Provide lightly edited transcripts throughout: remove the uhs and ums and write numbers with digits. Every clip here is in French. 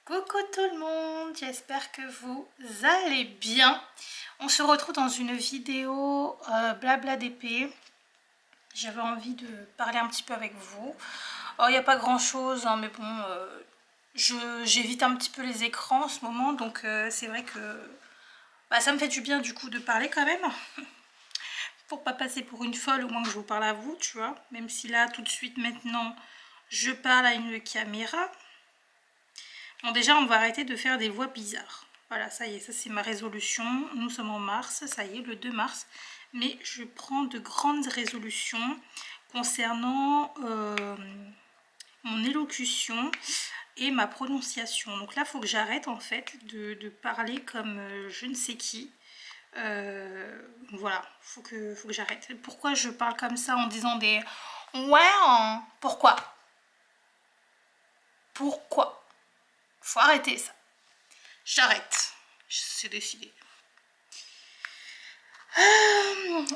Coucou tout le monde, j'espère que vous allez bien. On se retrouve dans une vidéo blabla d'épée. J'avais envie de parler un petit peu avec vous. Il n'y a pas grand chose, hein, mais bon, j'évite un petit peu les écrans en ce moment, donc c'est vrai que ça me fait du bien du coup de parler quand même. Pour pas passer pour une folle, au moins que je vous parle à vous, tu vois. Même si là, tout de suite maintenant, je parle à une caméra. Bon, déjà, on va arrêter de faire des voix bizarres. Voilà, ça y est, ça c'est ma résolution. Nous sommes en mars, ça y est, le 2 mars. Mais je prends de grandes résolutions concernant mon élocution et ma prononciation. Donc là, il faut que j'arrête en fait de parler comme je ne sais qui. Voilà, faut que j'arrête. Pourquoi je parle comme ça en disant des... Ouais, pourquoi? Pourquoi? Faut arrêter ça. J'arrête. C'est décidé.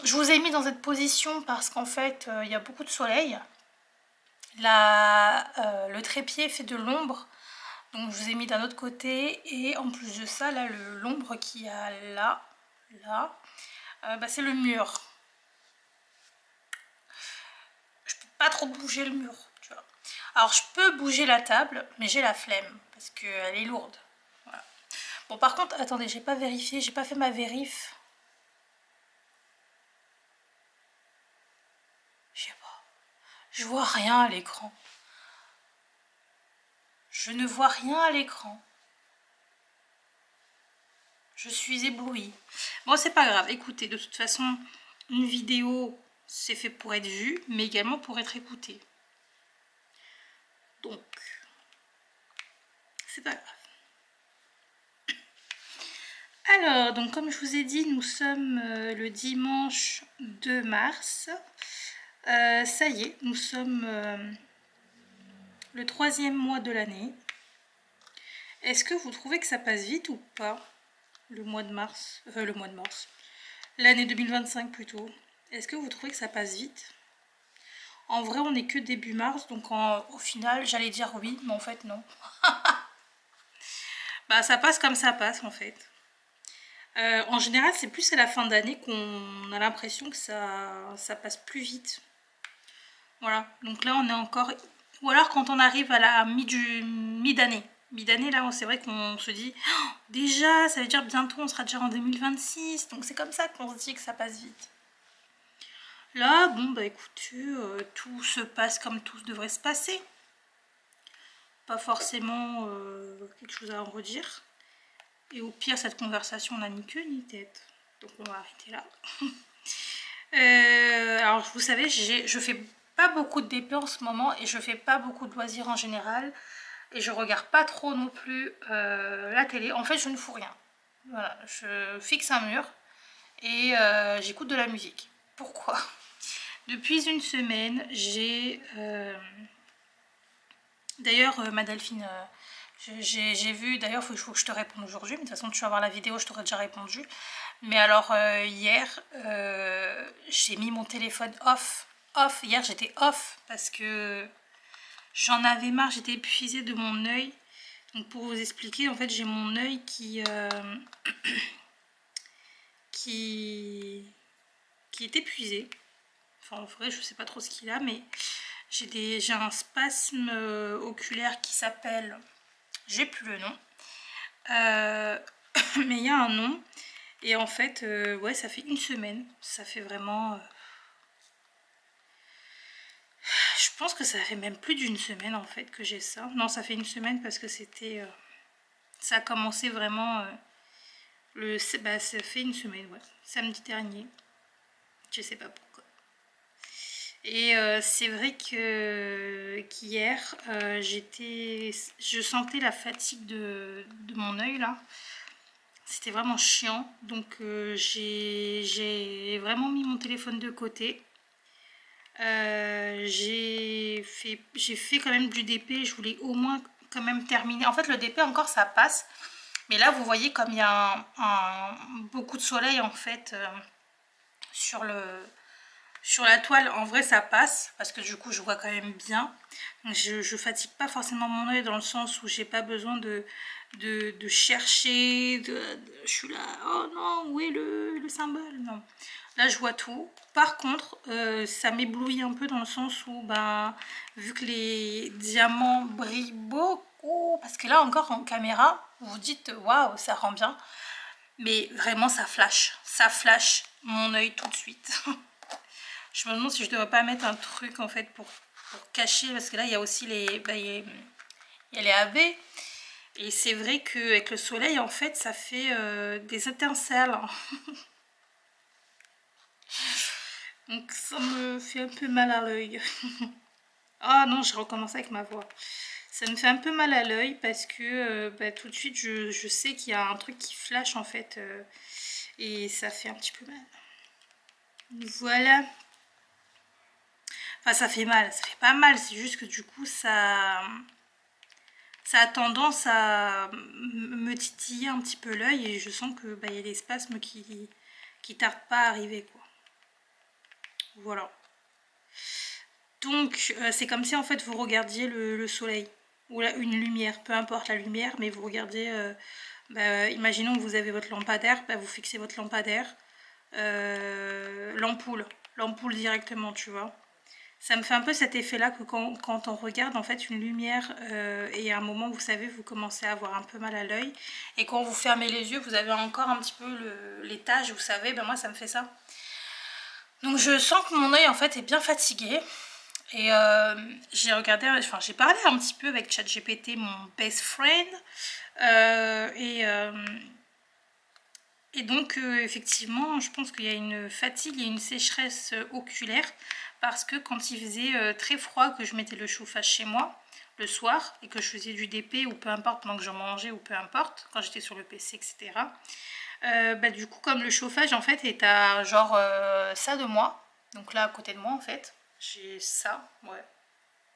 Je vous ai mis dans cette position parce qu'en fait, il y a beaucoup de soleil. Le trépied fait de l'ombre. Donc je vous ai mis d'un autre côté. Et en plus de ça, là, l'ombre qu'il y a là, c'est le mur. Je peux pas trop bouger le mur, tu vois. Alors je peux bouger la table, mais j'ai la flemme parce qu'elle est lourde. Voilà. Bon, par contre, attendez, j'ai pas vérifié, j'ai pas fait ma vérif. Je sais pas. Je vois rien à l'écran. Je ne vois rien à l'écran. Je suis éblouie. Bon, c'est pas grave. Écoutez, de toute façon, une vidéo, c'est fait pour être vue, mais également pour être écoutée. Donc, c'est pas grave. Alors, donc comme je vous ai dit, nous sommes le dimanche 2 mars. Ça y est, nous sommes le 3e mois de l'année. Est-ce que vous trouvez que ça passe vite ou pas, le mois de mars, l'année 2025 plutôt? Est-ce que vous trouvez que ça passe vite? En vrai, on n'est que début mars, donc au final, j'allais dire oui, mais en fait non. Ça passe comme ça passe en fait. En général, c'est plus à la fin d'année qu'on a l'impression que ça passe plus vite. Voilà, donc là on est encore... Ou alors quand on arrive à la mi-d'année. Mi-d'année, là, c'est vrai qu'on se dit, oh, déjà, ça veut dire bientôt on sera déjà en 2026. Donc c'est comme ça qu'on se dit que ça passe vite. Là, bon, écoutez, tout se passe comme tout devrait se passer. Pas forcément quelque chose à en redire. Et au pire, cette conversation n'a ni queue ni tête. Donc on va arrêter là. Alors vous savez, je fais pas beaucoup de DP en ce moment et je fais pas beaucoup de loisirs en général. Et je regarde pas trop non plus la télé. En fait, je ne fous rien. Voilà, je fixe un mur et j'écoute de la musique. Pourquoi? Depuis une semaine, j'ai... D'ailleurs, ma Delphine, j'ai vu... D'ailleurs, il faut que je te réponde aujourd'hui. Mais de toute façon, tu vas voir la vidéo, je t'aurais déjà répondu. Mais alors, hier, j'ai mis mon téléphone off. Hier, j'étais off parce que j'en avais marre. J'étais épuisée de mon œil. Donc, pour vous expliquer, en fait, j'ai mon œil qui est épuisé. Enfin, en vrai, je sais pas trop ce qu'il a, mais j'ai un spasme oculaire qui s'appelle... J'ai plus le nom. Mais il y a un nom. Et en fait, ouais, ça fait une semaine. Ça fait vraiment... Je pense que ça fait même plus d'une semaine, en fait, que j'ai ça. Non, ça fait une semaine parce que c'était... ça a commencé vraiment... ça fait une semaine, ouais. Samedi dernier. Je sais pas pourquoi. Et c'est vrai qu'hier, je sentais la fatigue de mon œil, là. C'était vraiment chiant. Donc j'ai vraiment mis mon téléphone de côté. J'ai fait quand même du DP. Je voulais au moins quand même terminer. En fait, le DP encore, ça passe. Mais là, vous voyez comme il y a beaucoup de soleil, en fait, sur Sur la toile, en vrai, ça passe parce que du coup, je vois quand même bien. Donc, je fatigue pas forcément mon œil dans le sens où j'ai pas besoin de chercher. Je suis là, oh non, où est le symbole? Non. Là, je vois tout. Par contre, ça m'éblouit un peu dans le sens où, ben, vu que les diamants brillent beaucoup, parce que là encore en caméra, vous vous dites, waouh, ça rend bien. Mais vraiment, ça flash mon œil tout de suite. Je me demande si je devrais pas mettre un truc en fait pour cacher, parce que là, il y a aussi les, ben, il y a les AV. Et c'est vrai qu'avec le soleil, en fait, ça fait des étincelles. Donc ça me fait un peu mal à l'œil. Ah non, je recommence avec ma voix. Ça me fait un peu mal à l'œil parce que bah, tout de suite, je sais qu'il y a un truc qui flash en fait. Et ça fait un petit peu mal. Voilà. Enfin, ça fait mal. Ça fait pas mal. C'est juste que du coup, ça a tendance à me titiller un petit peu l'œil. Et je sens que bah, y a des spasmes qui tardent pas à arriver, quoi. Voilà. Donc c'est comme si en fait vous regardiez le soleil ou une lumière, peu importe la lumière, mais vous regardez, imaginons que vous avez votre lampadaire, vous fixez votre lampadaire, l'ampoule directement, tu vois. Ça me fait un peu cet effet là que quand on regarde en fait une lumière et à un moment vous savez vous commencez à avoir un peu mal à l'œil et quand vous fermez les yeux vous avez encore un petit peu les taches, vous savez, ben moi ça me fait ça. Donc je sens que mon œil en fait est bien fatigué. Et j'ai regardé, enfin j'ai parlé un petit peu avec ChatGPT, mon best friend. Et donc effectivement, je pense qu'il y a une fatigue et une sécheresse oculaire. Parce que quand il faisait très froid, que je mettais le chauffage chez moi, le soir, et que je faisais du DP ou peu importe, pendant que j'en mangeais ou peu importe, quand j'étais sur le PC, etc. Du coup, comme le chauffage en fait est à genre ça de moi, donc là à côté de moi en fait, j'ai ça, ouais.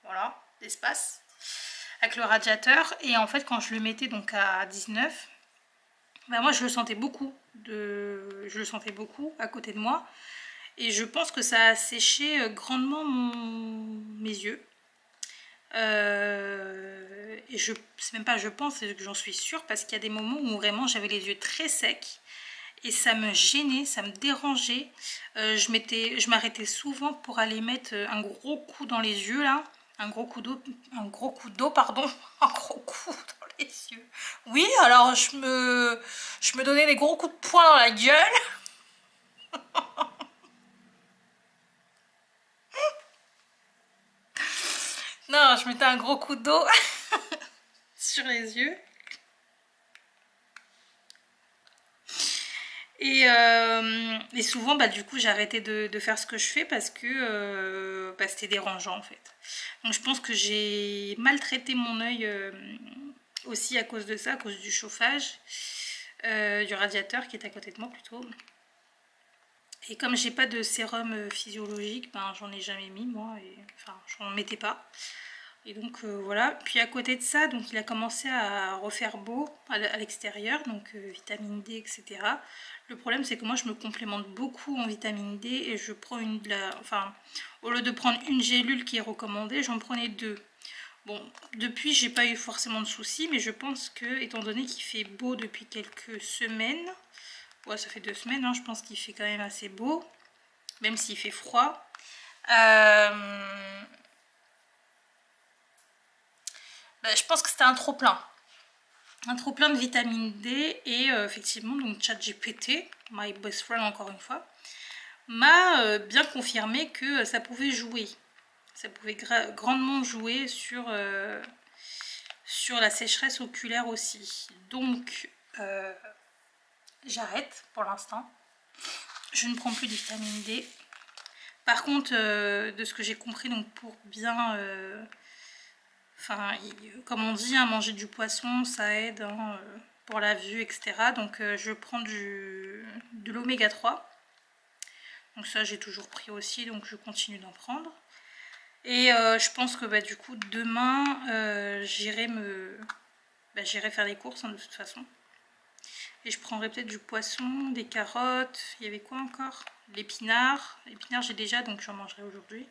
Voilà, l'espace, avec le radiateur. Et en fait, quand je le mettais donc à 19, moi je le sentais beaucoup. Je le sentais beaucoup à côté de moi. Et je pense que ça a séché grandement mes yeux. Et c'est même pas je pense, c'est que j'en suis sûre, parce qu'il y a des moments où vraiment j'avais les yeux très secs. Et ça me gênait, ça me dérangeait. Je m'arrêtais souvent pour aller mettre un gros coup dans les yeux là. Un gros coup d'eau, pardon. Un gros coup dans les yeux. Oui, alors je me donnais des gros coups de poing dans la gueule. Non, je mettais un gros coup d'eau sur les yeux. Et souvent, du coup, j'ai arrêté de faire ce que je fais parce que c'était dérangeant en fait. Donc je pense que j'ai maltraité mon œil aussi à cause de ça, à cause du chauffage, du radiateur qui est à côté de moi plutôt. Et comme j'ai pas de sérum physiologique, j'en ai jamais mis moi, et enfin j'en mettais pas. Et donc voilà, puis à côté de ça, donc il a commencé à refaire beau à l'extérieur, donc vitamine D, etc. Le problème c'est que moi je me complémente beaucoup en vitamine D et je prends au lieu de prendre une gélule qui est recommandée, j'en prenais 2. Bon, depuis j'ai pas eu forcément de soucis, mais je pense que, étant donné qu'il fait beau depuis quelques semaines, ouais ça fait 2 semaines, hein, je pense qu'il fait quand même assez beau, même s'il fait froid. Je pense que c'était un trop plein. Un trop plein de vitamine D et effectivement donc ChatGPT, my best friend encore une fois, m'a bien confirmé que ça pouvait jouer. Ça pouvait grandement jouer sur la sécheresse oculaire aussi. Donc j'arrête pour l'instant. Je ne prends plus de vitamine D. Par contre, de ce que j'ai compris, donc pour bien... comme on dit, manger du poisson, ça aide pour la vue, etc. Donc je prends de l'oméga 3. Donc ça, j'ai toujours pris aussi, donc je continue d'en prendre. Et je pense que du coup, demain, j'irai faire les courses de toute façon. Et je prendrai peut-être du poisson, des carottes. Il y avait quoi encore? l'épinard. L'épinard j'ai déjà, donc j'en mangerai aujourd'hui.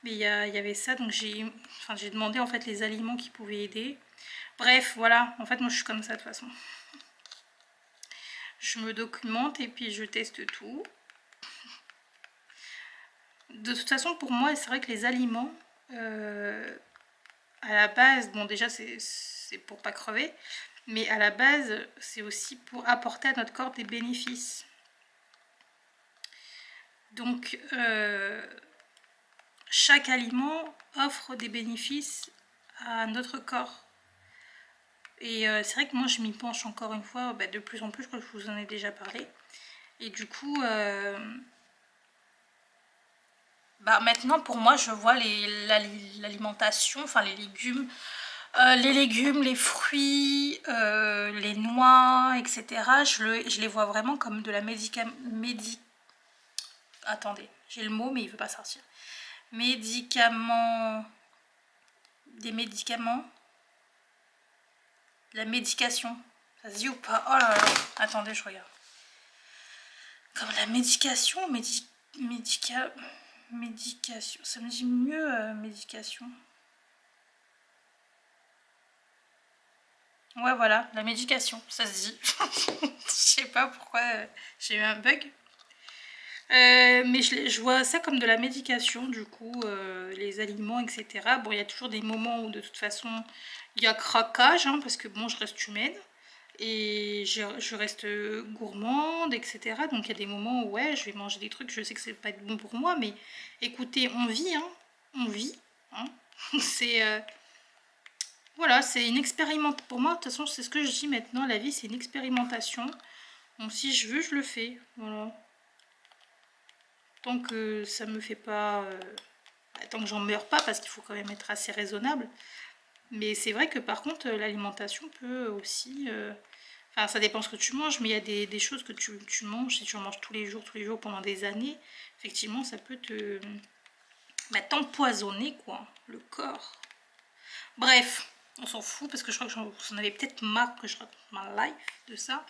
Mais il y avait ça, donc j'ai demandé en fait les aliments qui pouvaient aider. Bref, voilà, en fait moi je suis comme ça de toute façon. Je me documente et puis je teste tout. De toute façon pour moi c'est vrai que les aliments, à la base, bon déjà c'est pour pas crever, mais à la base c'est aussi pour apporter à notre corps des bénéfices. Donc chaque aliment offre des bénéfices à notre corps. Et c'est vrai que moi je m'y penche encore une fois de plus en plus, je crois que je vous en ai déjà parlé. Et du coup, maintenant pour moi je vois l'alimentation, enfin les légumes, les fruits, les noix, etc. Je les vois vraiment comme de la Attendez, j'ai le mot mais il ne veut pas sortir. Des médicaments. La médication. Ça se dit ou pas? Oh là là. Attendez, je regarde. Comme la médication, médication. Ça me dit mieux médication. Ouais, voilà, la médication, ça se dit. Je sais pas pourquoi j'ai eu un bug. Mais je vois ça comme de la médication, du coup, les aliments, etc. Bon, il y a toujours des moments où de toute façon il y a craquage, hein, parce que bon, je reste humaine et je reste gourmande, etc. Donc il y a des moments où ouais, je vais manger des trucs, je sais que c'est pas bon pour moi, mais écoutez, on vit, hein, on vit. Hein. C'est voilà, c'est une expérimentation. Pour moi, de toute façon, c'est ce que je dis maintenant, la vie c'est une expérimentation. Donc si je veux, je le fais. Voilà. Tant que ça me fait pas... tant que j'en meurs pas, parce qu'il faut quand même être assez raisonnable. Mais c'est vrai que par contre, l'alimentation peut aussi... Enfin, ça dépend ce que tu manges, mais il y a des choses que tu manges, si tu en manges tous les jours pendant des années, effectivement, ça peut t'empoisonner, quoi, le corps. Bref, on s'en fout, parce que je crois que vous en avez peut-être marre que je raconte ma life de ça.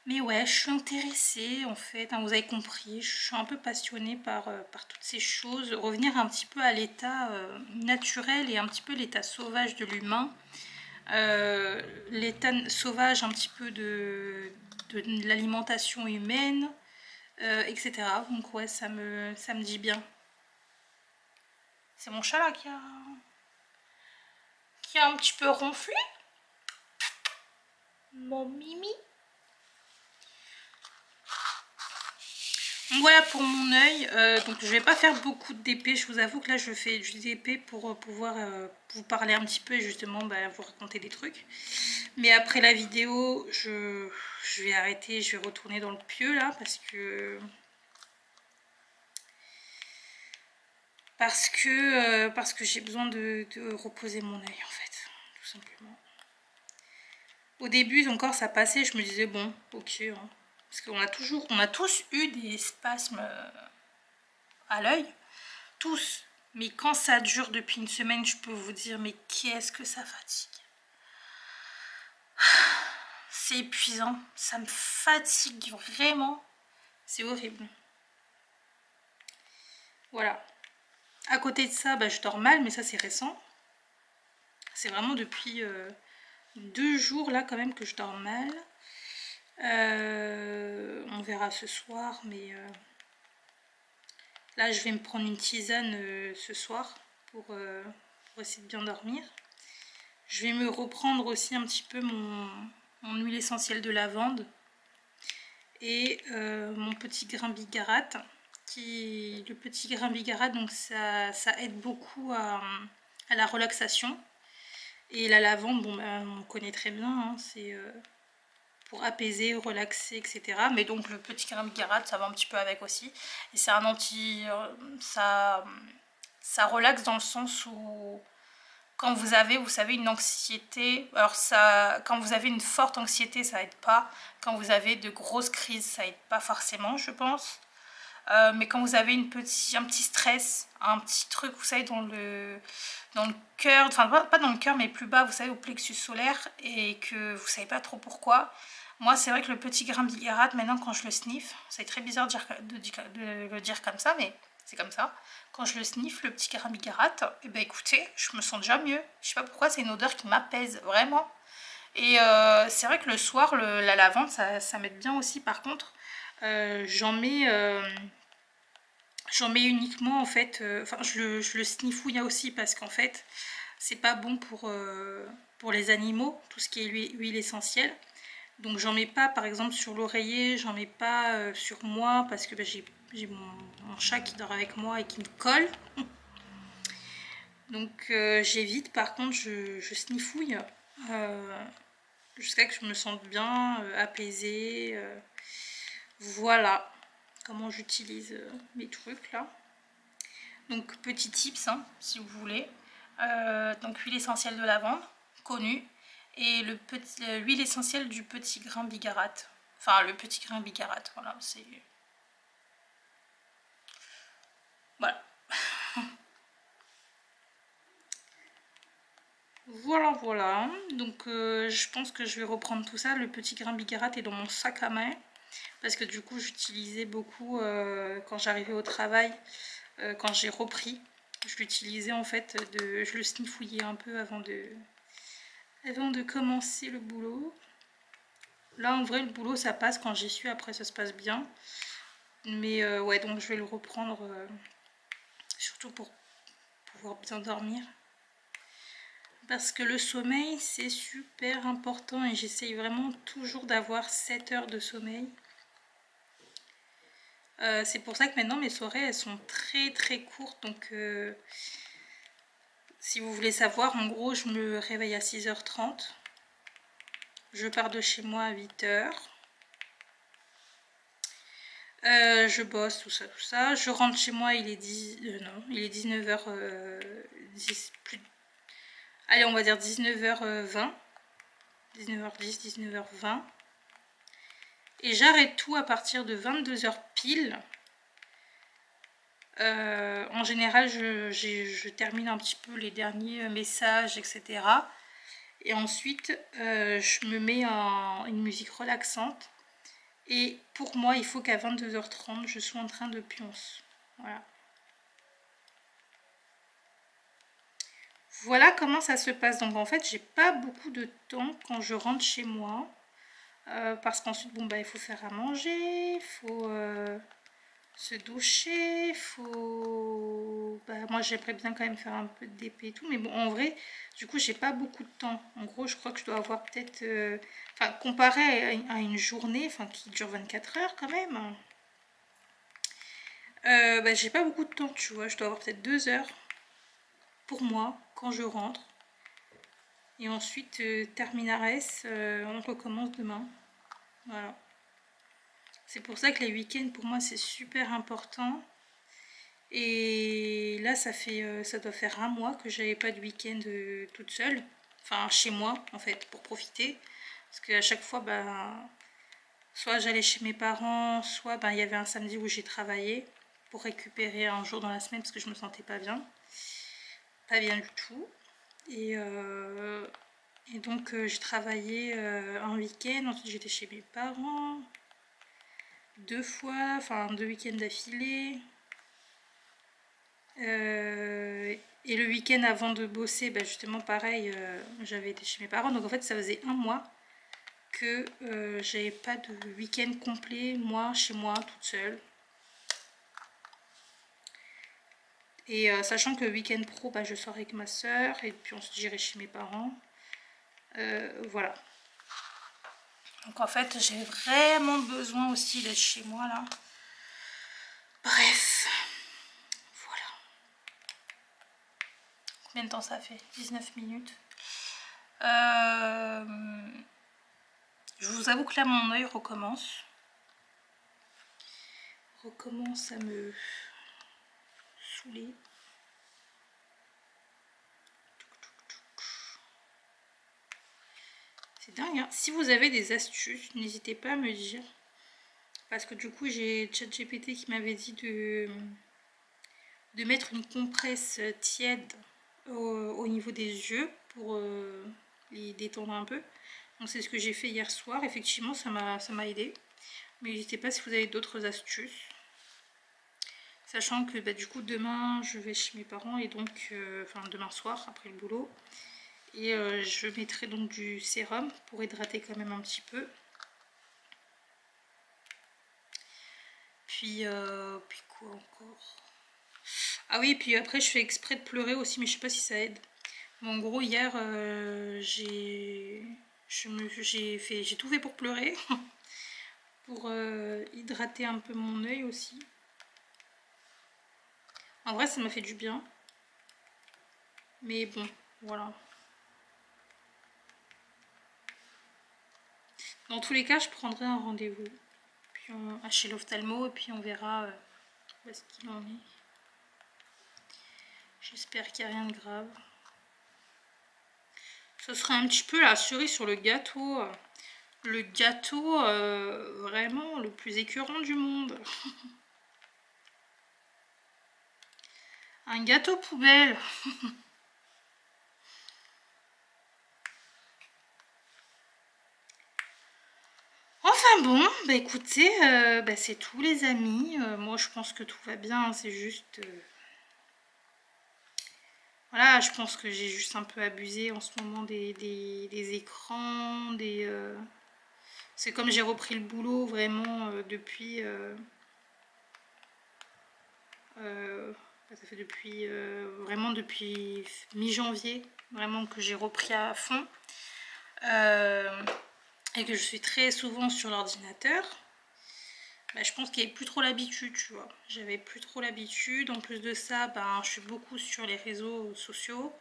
Mais ouais, je suis intéressée en fait, hein, vous avez compris, je suis un peu passionnée par toutes ces choses. Revenir un petit peu à l'état naturel et un petit peu l'état sauvage de l'humain. L'état sauvage un petit peu de l'alimentation humaine, etc. Donc ouais, ça me dit bien. C'est mon chat là qui a un petit peu ronflé. Mon Mimi. Donc voilà pour mon œil, donc je vais pas faire beaucoup de DP, je vous avoue que là je fais du DP pour pouvoir vous parler un petit peu et justement vous raconter des trucs. Mais après la vidéo, je vais arrêter, je vais retourner dans le pieu là parce que j'ai besoin de reposer mon œil en fait, tout simplement. Au début encore ça passait, je me disais bon, ok, hein. Parce qu'on a tous eu des spasmes à l'œil, tous. Mais quand ça dure depuis une semaine, je peux vous dire, mais qu'est-ce que ça fatigue. C'est épuisant, ça me fatigue vraiment. C'est horrible. Voilà. À côté de ça, je dors mal, mais ça c'est récent. C'est vraiment depuis 2 jours là quand même que je dors mal. On verra ce soir, mais là je vais me prendre une tisane ce soir pour essayer de bien dormir. Je vais me reprendre aussi un petit peu mon huile essentielle de lavande et mon petit grain bigarade. Le petit grain bigarade, donc ça aide beaucoup à la relaxation. Et la lavande, bon, on connaît très bien, hein, c'est pour apaiser, relaxer, etc. Mais donc le petit grain bigarade, ça va un petit peu avec aussi. Et c'est un ça relaxe dans le sens où quand vous avez, vous savez, une anxiété, alors quand vous avez une forte anxiété, ça aide pas. Quand vous avez de grosses crises, ça aide pas forcément, je pense. Mais quand vous avez un petit stress, un petit truc, vous savez, dans le cœur, enfin pas dans le cœur mais plus bas, vous savez, au plexus solaire, et que vous savez pas trop pourquoi. Moi c'est vrai que le petit grain de bigarade, maintenant quand je le sniffe, c'est très bizarre de le dire comme ça, mais c'est comme ça. Quand je le sniffe, le petit grain de bigarade, et ben écoutez, je me sens déjà mieux. Je sais pas pourquoi, c'est une odeur qui m'apaise vraiment. Et c'est vrai que le soir, la lavande, ça m'aide bien aussi. Par contre, j'en mets uniquement en fait, enfin je le sniffouille aussi parce qu'en fait c'est pas bon pour les animaux, tout ce qui est huile essentielle. Donc j'en mets pas par exemple sur l'oreiller, j'en mets pas sur moi parce que bah, j'ai mon chat qui dort avec moi et qui me colle. Donc j'évite, par contre je sniffouille jusqu'à ce que je me sente bien, apaisée. Voilà comment j'utilise mes trucs là. Donc petit tips hein, si vous voulez. Donc huile essentielle de lavande, connue, et l'huile essentielle du petit grain bigarade. Enfin le petit grain bigarade, voilà, c'est... Voilà. Voilà. Donc je pense que je vais reprendre tout ça. Le petit grain bigarade est dans mon sac à main. Parce que du coup j'utilisais beaucoup quand j'arrivais au travail, quand j'ai repris. Je l'utilisais en fait, je le sniffouillais un peu avant de commencer le boulot. Là en vrai le boulot ça passe, quand j'y suis après ça se passe bien. Mais ouais, donc je vais le reprendre surtout pour pouvoir bien dormir. Parce que le sommeil c'est super important et j'essaye vraiment toujours d'avoir 7 heures de sommeil. C'est pour ça que maintenant mes soirées elles sont très très courtes, donc si vous voulez savoir, en gros je me réveille à 6h30, je pars de chez moi à 8h, je bosse tout ça, je rentre chez moi, il est 19h, allez on va dire 19h20, 19h10, 19h20, et j'arrête tout à partir de 22h pile. En général, je termine un petit peu les derniers messages, etc. Et ensuite, je me mets une musique relaxante. Et pour moi, il faut qu'à 22h30, je sois en train de pioncer. Voilà. Voilà comment ça se passe. Donc en fait, j'ai pas beaucoup de temps quand je rentre chez moi. Parce qu'ensuite, bon, bah, il faut faire à manger, il faut... se doucher, faut... Bah, moi j'aimerais bien quand même faire un peu de DP et tout, mais bon en vrai du coup j'ai pas beaucoup de temps. En gros je crois que je dois avoir peut-être, enfin comparé à une journée, enfin qui dure 24 heures quand même, bah, j'ai pas beaucoup de temps, tu vois. Je dois avoir peut-être 2 heures pour moi quand je rentre, et ensuite terminares, on recommence demain. Voilà. C'est pour ça que les week-ends pour moi c'est super important. Et là ça doit faire un mois que j'avais pas de week-end toute seule, enfin chez moi en fait, pour profiter, parce qu'à chaque fois soit j'allais chez mes parents, soit il y avait un samedi où j'ai travaillé pour récupérer un jour dans la semaine parce que je me sentais pas bien du tout. Et donc j'ai travaillé un week-end, ensuite j'étais chez mes parents 2 fois, enfin 2 week-ends d'affilée. Et le week-end avant de bosser, justement pareil, j'avais été chez mes parents. Donc en fait ça faisait un mois que j'avais pas de week-end complet, moi, chez moi, toute seule. Et sachant que le week-end pro, je sors avec ma soeur et puis ensuite j'irai chez mes parents. Voilà. Donc en fait j'ai vraiment besoin aussi d'être chez moi là. Bref. Voilà. Combien de temps ça fait? 19 minutes. Je vous avoue que là mon œil recommence à me saouler. C'est dingue hein. Si vous avez des astuces, n'hésitez pas à me dire. Parce que du coup, j'ai ChatGPT qui m'avait dit de mettre une compresse tiède au niveau des yeux pour les détendre un peu. Donc c'est ce que j'ai fait hier soir. Effectivement, ça m'a aidé. Mais n'hésitez pas si vous avez d'autres astuces. Sachant que bah, du coup demain je vais chez mes parents et donc enfin demain soir après le boulot, et je mettrai donc du sérum pour hydrater quand même un petit peu. Puis quoi encore? Ah oui, puis après je fais exprès de pleurer aussi, mais je sais pas si ça aide. Bon, en gros hier j'ai tout fait pour pleurer pour hydrater un peu mon œil aussi. En vrai ça m'a fait du bien. Mais bon, voilà. Dans tous les cas, je prendrai un rendez-vous puis chez l'ophtalmo et puis on verra où est-ce qu'il en est. J'espère qu'il n'y a rien de grave. Ce serait un petit peu la cerise sur le gâteau. Le gâteau vraiment le plus écœurant du monde. Un gâteau poubelle. Enfin bon, bah écoutez, bah c'est tout les amis. Moi je pense que tout va bien, hein, c'est juste... Voilà, je pense que j'ai juste un peu abusé en ce moment des écrans, c'est comme j'ai repris le boulot vraiment depuis... ça fait depuis vraiment depuis mi-janvier, vraiment que j'ai repris à fond. Et que je suis très souvent sur l'ordinateur. Bah, je pense qu'il n'y avait plus trop l'habitude, tu vois. J'avais plus trop l'habitude. En plus de ça, ben, je suis beaucoup sur les réseaux sociaux.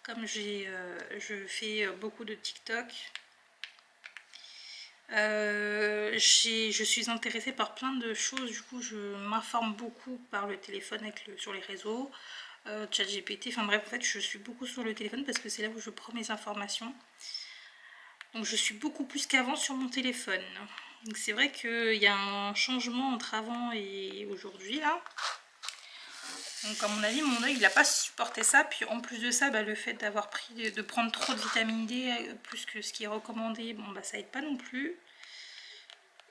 Comme je fais beaucoup de TikTok. Je suis intéressée par plein de choses. Du coup, je m'informe beaucoup par le téléphone sur les réseaux. ChatGPT, enfin bref, en fait, je suis beaucoup sur le téléphone parce que c'est là où je prends mes informations. Donc je suis beaucoup plus qu'avant sur mon téléphone. Donc c'est vrai qu'il y a un changement entre avant et aujourd'hui là. Donc à mon avis mon œil il n'a pas supporté ça. Puis en plus de ça, bah, le fait d'avoir de prendre trop de vitamine D plus que ce qui est recommandé, bon bah ça aide pas non plus.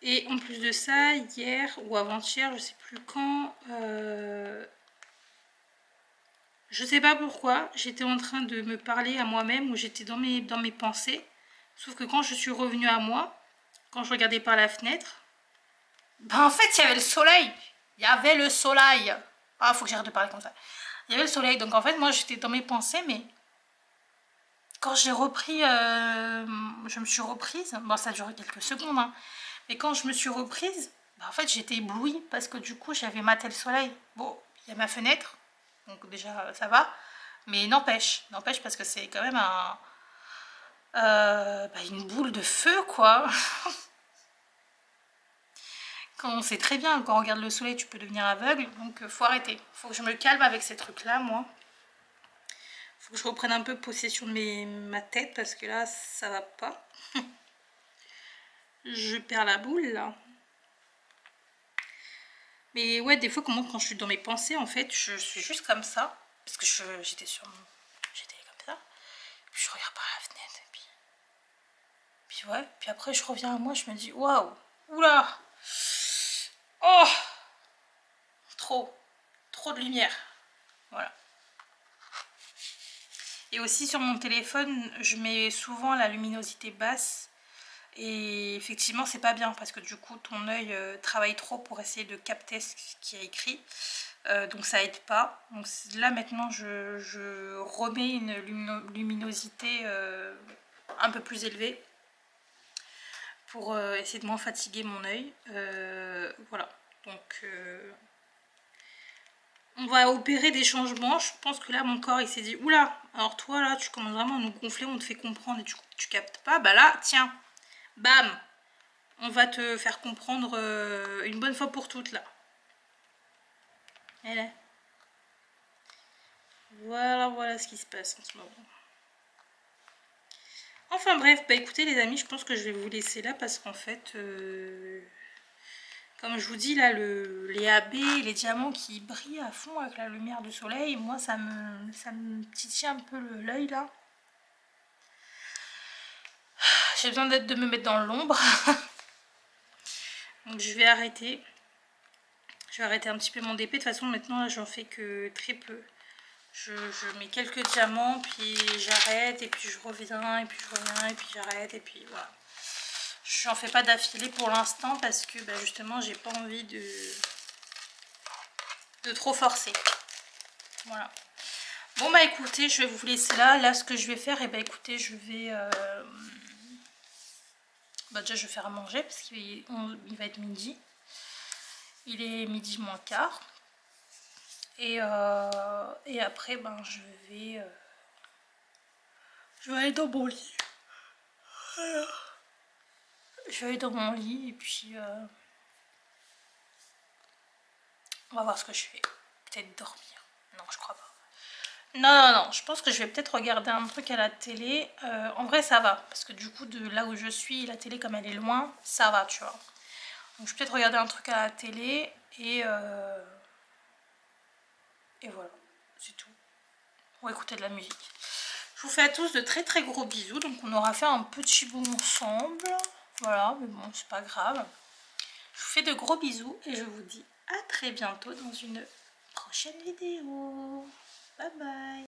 Et en plus de ça, hier ou avant-hier, je sais plus quand, je sais pas pourquoi, j'étais en train de me parler à moi-même ou j'étais dans mes pensées. Sauf que quand je suis revenue à moi, quand je regardais par la fenêtre, ben en fait il y avait le soleil. Il y avait le soleil. Ah, faut que j'arrête de parler comme ça. Il y avait le soleil, donc en fait moi j'étais dans mes pensées, mais quand j'ai repris, je me suis reprise, bon ça a duré quelques secondes, hein, mais quand je me suis reprise, ben, en fait j'étais éblouie parce que du coup j'avais maté le soleil. Bon, il y a ma fenêtre, donc déjà ça va, mais n'empêche parce que c'est quand même une boule de feu quoi. Quand on sait très bien, quand on regarde le soleil, tu peux devenir aveugle. Donc, faut arrêter. Faut que je me calme avec ces trucs-là, moi. Faut que je reprenne un peu possession de ma tête, parce que là, ça va pas. Je perds la boule, là. Mais ouais, des fois, quand je suis dans mes pensées, en fait, je suis juste comme ça. Parce que j'étais comme ça. Puis je regarde par la fenêtre. Puis ouais. Puis après, je reviens à moi, je me dis, waouh, oula. Oh, trop de lumière. Voilà. Et aussi sur mon téléphone, je mets souvent la luminosité basse. Et effectivement, c'est pas bien parce que du coup, ton œil travaille trop pour essayer de capter ce qui est écrit. Donc ça aide pas. Donc là maintenant, je remets une luminosité un peu plus élevée pour essayer de moins fatiguer mon œil. Voilà. Donc on va opérer des changements. Je pense que là mon corps il s'est dit oula, alors toi là tu commences vraiment à nous gonfler, on te fait comprendre et tu captes pas. Bah là tiens, bam, on va te faire comprendre une bonne fois pour toutes là. Elle est. Voilà ce qui se passe en ce moment. Enfin bref, bah écoutez les amis, je pense que je vais vous laisser là parce qu'en fait Comme je vous dis là, les AB, les diamants qui brillent à fond avec la lumière du soleil, moi ça me titille un peu l'œil là. J'ai besoin de me mettre dans l'ombre. Donc je vais arrêter. Je vais arrêter un petit peu mon DP. De toute façon maintenant j'en fais que très peu. Je mets quelques diamants, puis j'arrête, et puis je reviens, et puis je reviens, et puis j'arrête, et puis voilà. J'en fais pas d'affilée pour l'instant parce que bah, justement j'ai pas envie de trop forcer. Voilà. Bon bah écoutez, je vais vous laisser là. Là ce que je vais faire, et bah écoutez, je vais... Bah déjà je vais faire à manger parce qu'il va être midi. Il est midi moins quart. Et après ben je vais aller dans mon lit. Voilà. Je vais aller dans mon lit et puis on va voir ce que je fais. Peut-être dormir. Non, je crois pas. Non, je pense que je vais peut-être regarder un truc à la télé. En vrai, ça va. Parce que du coup, de là où je suis, la télé, comme elle est loin, ça va, tu vois. Donc, je vais peut-être regarder un truc à la télé. Et voilà. C'est tout. Ou écouter de la musique. Je vous fais à tous de très très gros bisous. Donc, on aura fait un petit bout ensemble. Voilà, mais bon, c'est pas grave. Je vous fais de gros bisous. Et je vous dis à très bientôt dans une prochaine vidéo. Bye bye.